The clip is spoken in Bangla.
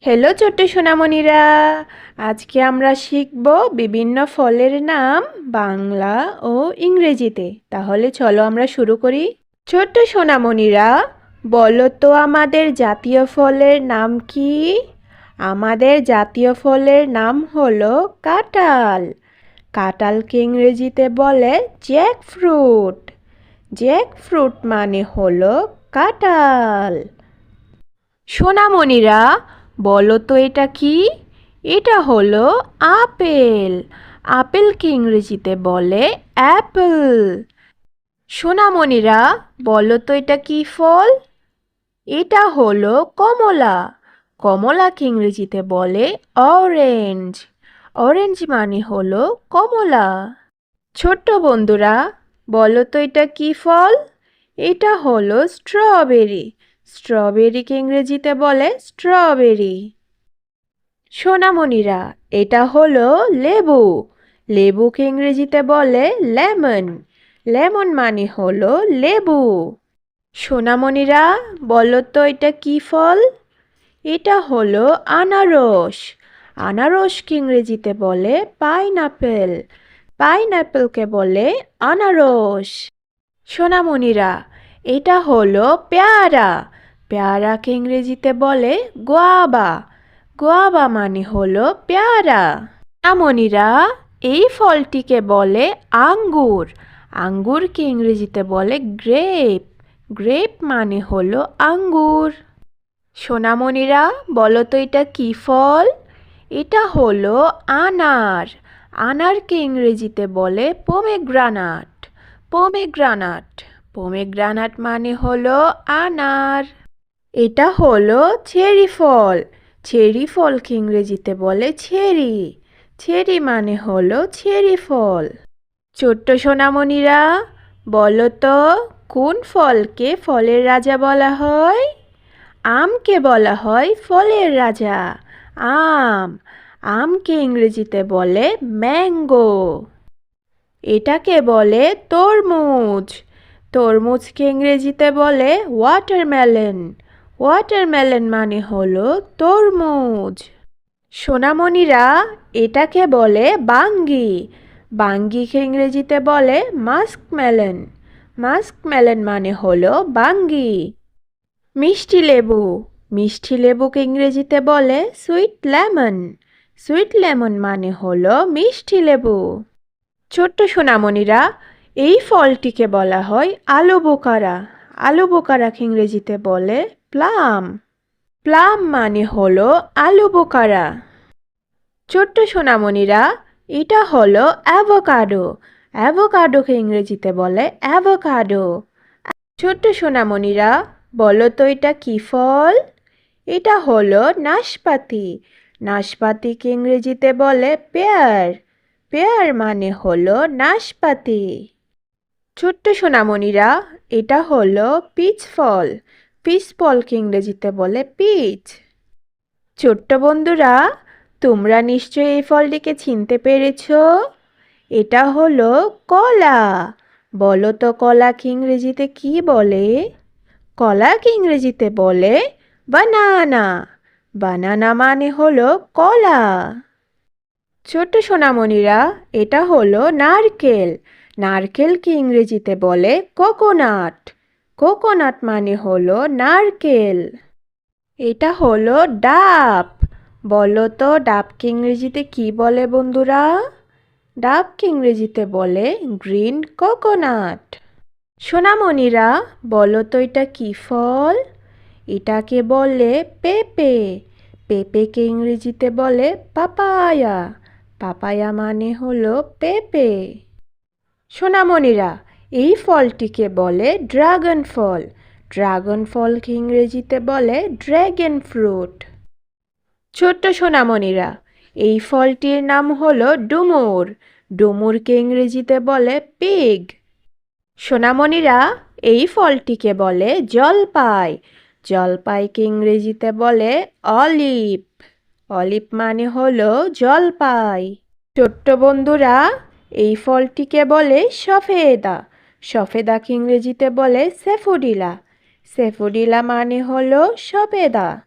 হ্যালো ছোট্ট সোনামণিরা, আজকে আমরা শিখব বিভিন্ন ফলের নাম বাংলা ও ইংরেজিতে। তাহলে চলো আমরা শুরু করি। ছোট্ট সোনামণিরা, বলো তো আমাদের জাতীয় ফলের নাম কি? আমাদের জাতীয় ফলের নাম হলো কাঁঠাল। কাঁঠালকে ইংরেজিতে বলে জ্যাকফ্রুট। জ্যাকফ্রুট মানে হলো কাঁঠাল। সোনামণিরা, বলো তো এটা কি? এটা হলো আপেল। আপেলকে ইংরেজিতে বলে অ্যাপেল। সোনামণিরা, বলো তো এটা কি ফল? এটা হলো কমলা। কমলাকে ইংরেজিতে বলে অরেঞ্জ। অরেঞ্জ মানে হলো কমলা। ছোট্ট বন্ধুরা, বলো তো এটা কি ফল? এটা হলো স্ট্রবেরি। স্ট্রবেরিকে ইংরেজিতে বলে স্ট্রবেরি। সোনামণিরা, এটা হলো লেবু। লেবুকে ইংরেজিতে বলে লেমন। লেমন মানে হলো লেবু। সোনামণিরা, বলো তো এটা কি ফল? এটা হলো আনারস। আনারসকে ইংরেজিতে বলে পাইনঅ্যাপেল। পাইনঅ্যাপেলকে বলে আনারস। সোনামণিরা, এটা হলো পেয়ারা। পেয়ারাকে ইংরেজিতে বলে গোয়াবা। গোয়াবা মানে হলো পেয়ারা। সোনামণিরা, এই ফলটিকে বলে আঙ্গুর। আঙ্গুরকে ইংরেজিতে বলে গ্রেপ। গ্রেপ মানে হলো আঙ্গুর। সোনামণিরা, বলো তো এটা কি ফল? এটা হলো আনার। আনারকে ইংরেজিতে বলে পোমেগ্রানাট। পোমেগ্রানাট। পোমেগ্রানাট মানে হলো আনার। এটা হলো চেরি ফল। চেরি ফলকে ইংরেজিতে বলে চেরি। চেরি মানে হলো চেরি ফল। ছোট্ট সোনামণিরা, বলো তো কোন ফলকে ফলের রাজা বলা হয়? আমকে বলা হয় ফলের রাজা। আম। আমকে ইংরেজিতে বলে ম্যাঙ্গো। এটাকে বলে তরমুজ। তরমুজকে ইংরেজিতে বলে ওয়াটারমেলন। ওয়াটারমেলন মানে হলো তরমুজ। সোনামণিরা, এটাকে বলে বাঙ্গি। বাঙ্গিকে ইংরেজিতে বলে মাস্কমেলন। মাস্কমেলন মানে হলো বাঙ্গি। মিষ্টি লেবু। মিষ্টি লেবুকে ইংরেজিতে বলে সুইট লেমন। সুইট লেমন মানে হলো মিষ্টি লেবু। ছোট্ট সোনামণিরা, এই ফলটিকে বলা হয় আলু বোকারা। আলু বোকারাকে ইংরেজিতে বলে প্লাম। প্লাম মানে হলো আলু বোকারা। ছোট্ট সোনামণিরা, এটা হলো অ্যাভোকাডো। অ্যাভোকাডোকে ইংরেজিতে বলে অ্যাভোকাডো। ছোট্ট সোনামণিরা, বলো তো এটা কি ফল? এটা হলো নাশপাতি। নাশপাতিকে ইংরেজিতে বলে পেয়ার। পেয়ার মানে হলো নাশপাতি। ছোট্ট সোনামণিরা, এটা হলো পিচ ফল। পিচ ফলকে ইংরেজিতে বলে পিচ। ছোট্ট বন্ধুরা, তোমরা নিশ্চয়ই এই ফলটিকে চিনতে পেরেছ। এটা হলো কলা। বলো তো কলাকে ইংরেজিতে কি বলে? কলাকে ইংরেজিতে বলে বানানা। বানানা মানে হলো কলা। ছোট্ট সোনামণিরা, এটা হলো নারকেল। নারকেলকে ইংরেজিতে বলে কোকোনাট। কোকোনাট মানে হলো নারকেল। এটা হলো ডাব। বলো তো ডাবকে ইংরেজিতে কি বলে বন্ধুরা? ডাবকে ইংরেজিতে বলে গ্রিন কোকোনাট। সোনামণিরা, বলো তো এটা কি ফল? এটাকে বলে পেঁপে। পেঁপেকে ইংরেজিতে বলে পাপায়া। পাপায়া মানে হলো পেঁপে। সোনামণিরা, এই ফলটিকে বলে ড্রাগন ফল। ড্রাগন ফলকে ইংরেজিতে বলে ড্র্যাগন ফ্রুট। ছোট্ট সোনামণিরা, এই ফলটির নাম হলো ডুমুর। ডুমুরকে ইংরেজিতে বলে পিগ। সোনামণিরা, এই ফলটিকে বলে জলপাই। জলপাইকে ইংরেজিতে বলে অলিভ। অলিভ মানে হলো জলপাই। ছোট্ট বন্ধুরা, এই ফলটিকে বলে সফেদা। সফেদাকে ইংরেজিতে বলে স্যাফোডিলা। স্যাফোডিলা মানে হলো সফেদা।